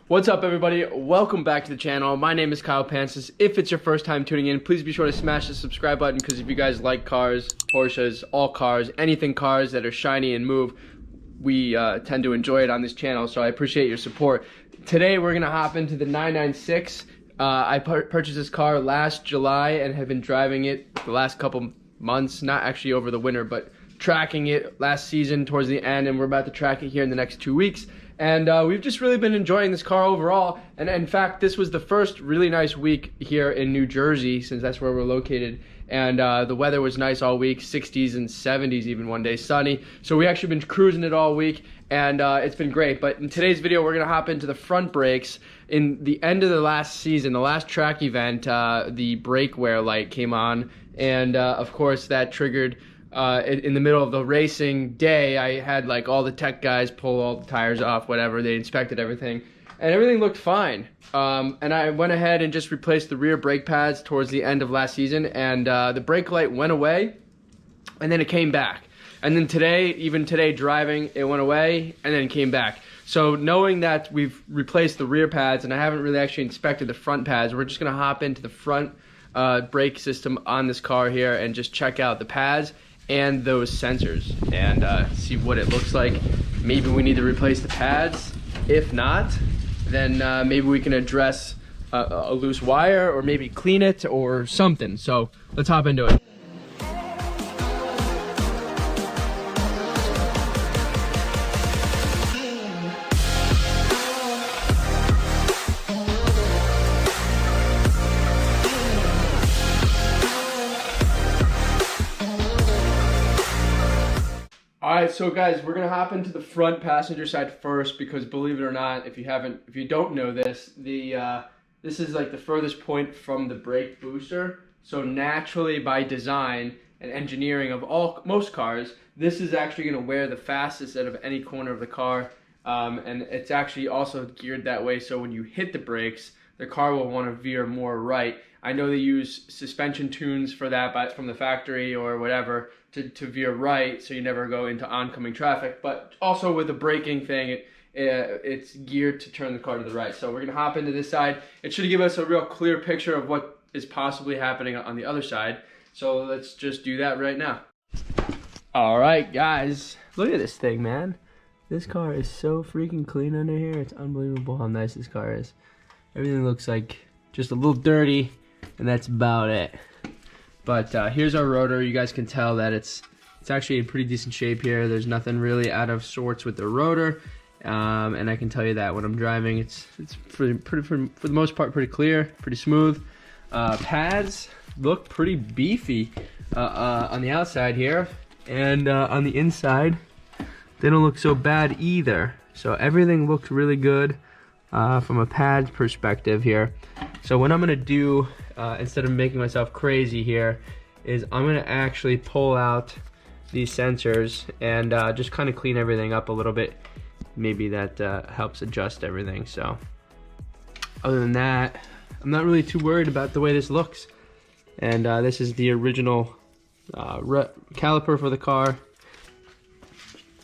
What's up, everybody? Welcome back to the channel. My name is Kyle Pancis. If it's your first time tuning in, please be sure to smash the subscribe button, because if you guys like cars, Porsches, all cars, anything cars that are shiny and move, we tend to enjoy it on this channel, so I appreciate your support. Today we're gonna hop into the 996. I purchased this car last July and have been driving it the last couple months, not actually over the winter, but tracking it last season towards the end, and we're about to track it here in the next 2 weeks. And we've just really been enjoying this car overall. And in fact, this was the first really nice week here in New Jersey, since that's where we're located. And the weather was nice all week, 60s and 70s even one day, sunny. So we actually been cruising it all week, and it's been great. But in today's video, we're gonna hop into the front brakes. In the end of the last season, the last track event, the brake wear light came on. And of course, that triggered in the middle of the racing day. I had like all the tech guys pull all the tires off, whatever. They inspected everything, and everything looked fine. And I went ahead and just replaced the rear brake pads towards the end of last season, and the brake light went away, and then it came back. And then today, even today driving, it went away and then came back. So knowing that we've replaced the rear pads, and I haven't really actually inspected the front pads, we're just gonna hop into the front brake system on this car here and just check out the pads and those sensors and see what it looks like. Maybe we need to replace the pads. If not, then maybe we can address a loose wire, or maybe clean it or something. So let's hop into it. Alright, so guys, we're gonna hop into the front passenger side first, because believe it or not, if you don't know this, this is like the furthest point from the brake booster. So naturally, by design and engineering of most cars, this is actually gonna wear the fastest out of any corner of the car, and it's actually also geared that way. So when you hit the brakes, the car will want to veer more right. I know they use suspension tunes for that from the factory or whatever to veer right, so you never go into oncoming traffic. But also with the braking thing, it's geared to turn the car to the right. So we're gonna hop into this side. It should give us a real clear picture of what is possibly happening on the other side. So let's just do that right now. All right, guys, look at this thing, man. This car is so freaking clean under here. It's unbelievable how nice this car is. Everything looks like just a little dirty, and that's about it. But here's our rotor. You guys can tell that it's actually in pretty decent shape here. There's nothing really out of sorts with the rotor, and I can tell you that when I'm driving, it's for the most part pretty clear, pretty smooth. Pads look pretty beefy on the outside here, and on the inside, they don't look so bad either. So everything looks really good from a pad perspective here. So what I'm gonna do, instead of making myself crazy here, is I'm gonna actually pull out these sensors and just kind of clean everything up a little bit. Maybe that helps adjust everything. So other than that, I'm not really too worried about the way this looks. And this is the original caliper for the car.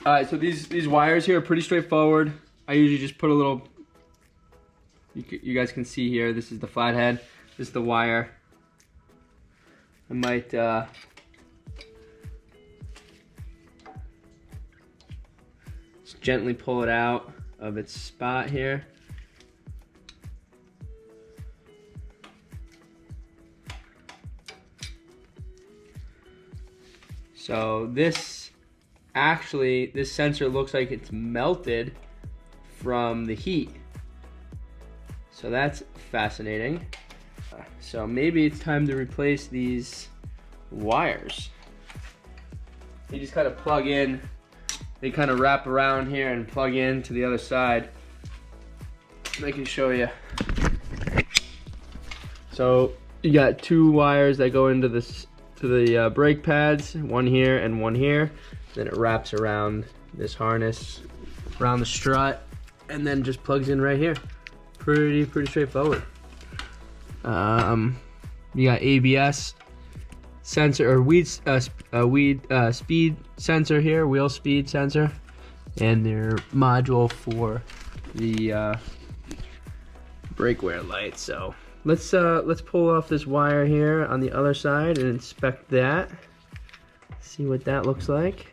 Alright, so these wires here are pretty straightforward. I usually just put a little, you guys can see here, this is the flathead, this is the wire. I might just gently pull it out of its spot here. So this sensor looks like it's melted from the heat. So that's fascinating. So maybe it's time to replace these wires. You just kind of plug in, they kind of wrap around here and plug in to the other side. I can show you. So you got two wires that go into this, to the brake pads, one here and one here. Then it wraps around this harness, around the strut, and then just plugs in right here. Pretty straightforward. You got ABS sensor, or speed sensor here, wheel speed sensor, and their module for the brake wear light. So let's pull off this wire here on the other side and inspect that. See what that looks like.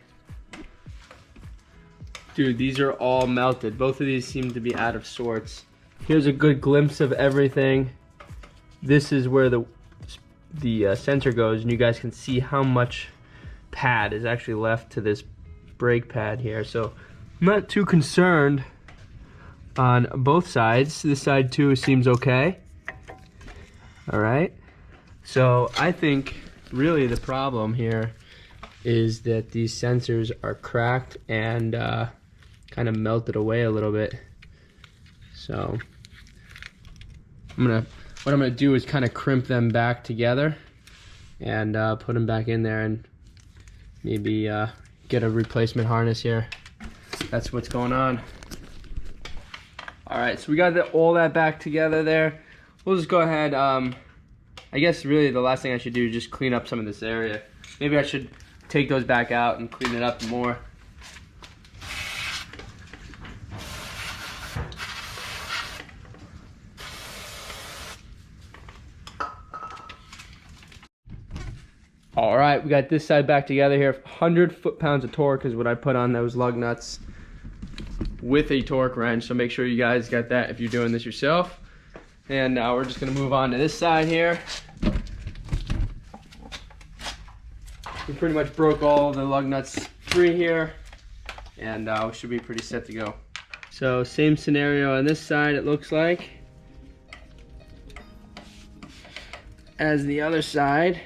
Dude, these are all melted. Both of these seem to be out of sorts. Here's a good glimpse of everything. This is where the sensor goes, and you guys can see how much pad is actually left to this brake pad here. So I'm not too concerned on both sides. This side too seems okay. All right. So I think really the problem here is that these sensors are cracked and kind of melted away a little bit. So what I'm gonna do is kind of crimp them back together and put them back in there and maybe get a replacement harness here. That's what's going on. All right, so we got all that back together there. We'll just go ahead. I guess really the last thing I should do is just clean up some of this area. Maybe I should take those back out and clean it up more. All right, we got this side back together here. 100 foot-pounds of torque is what I put on those lug nuts with a torque wrench. So make sure you guys got that if you're doing this yourself. And now we're just gonna move on to this side here. We pretty much broke all the lug nuts free here, and we should be pretty set to go. So same scenario on this side, it looks like, as the other side.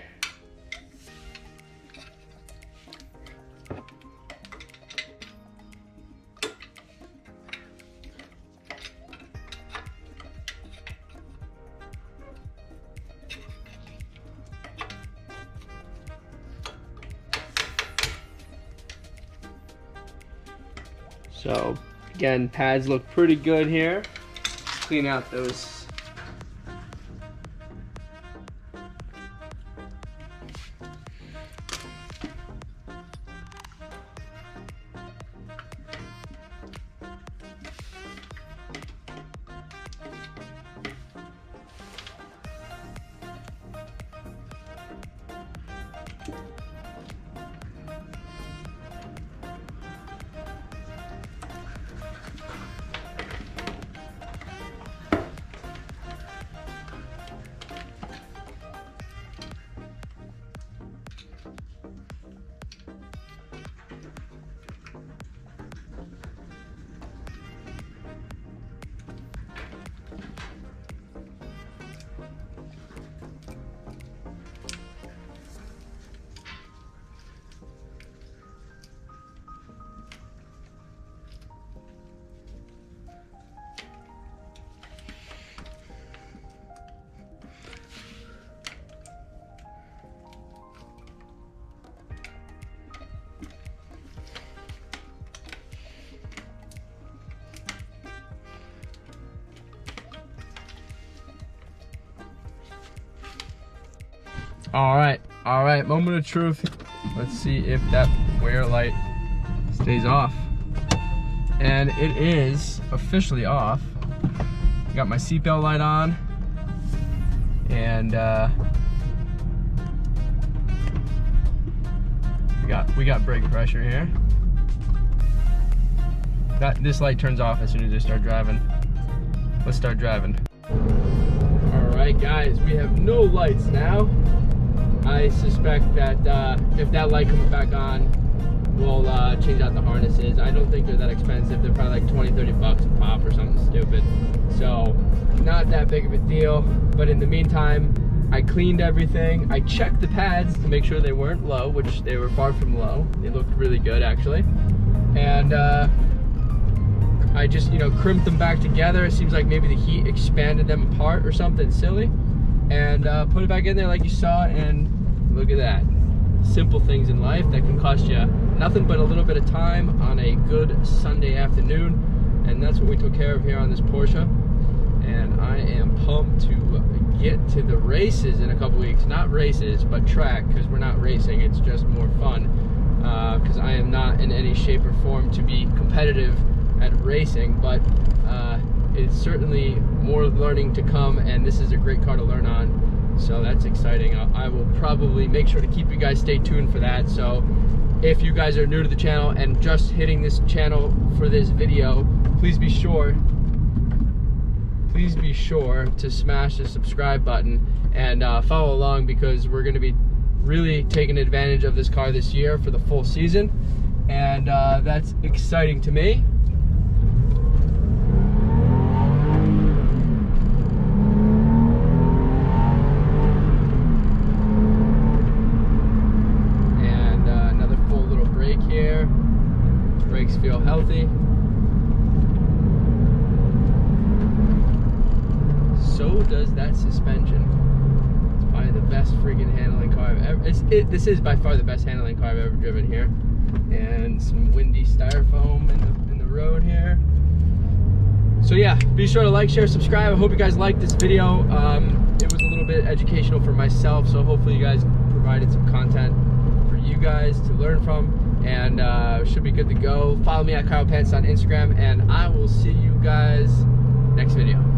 So again, pads look pretty good here. Clean out those. All right, moment of truth. Let's see if that wear light stays off. And it is officially off. Got my seatbelt light on, and we got brake pressure here. This light turns off as soon as I start driving. Let's start driving. All right, guys, we have no lights now. I suspect that if that light comes back on, we'll change out the harnesses. I don't think they're that expensive. They're probably like 20-30 bucks a pop or something stupid. So not that big of a deal. But in the meantime, I cleaned everything. I checked the pads to make sure they weren't low, which they were far from low. They looked really good actually. And I just, crimped them back together. It seems like maybe the heat expanded them apart or something silly. And put it back in there like you saw, and look at that. Simple things in life that can cost you nothing but a little bit of time on a good Sunday afternoon. And that's what we took care of here on this Porsche. And I am pumped to get to the races in a couple weeks. Not races, but track, because we're not racing. It's just more fun. Because I am not in any shape or form to be competitive at racing. But it's certainly more learning to come, and this is a great car to learn on. So that's exciting. I will probably make sure to keep you guys stay tuned for that. So if you guys are new to the channel and just hitting this channel for this video, please be sure to smash the subscribe button and follow along, because we're going to be really taking advantage of this car this year for the full season, and that's exciting to me. And another full little brake here. Brakes feel healthy. So does that suspension. It's probably the best friggin' handling car I've ever. This is by far the best handling car I've ever driven here. And some windy styrofoam in the road here. So yeah, be sure to like, share, subscribe. I hope you guys liked this video. It was a little bit educational for myself, so hopefully you guys provided some content for you guys to learn from, and should be good to go. Follow me at Pancis on Instagram, and I will see you guys next video.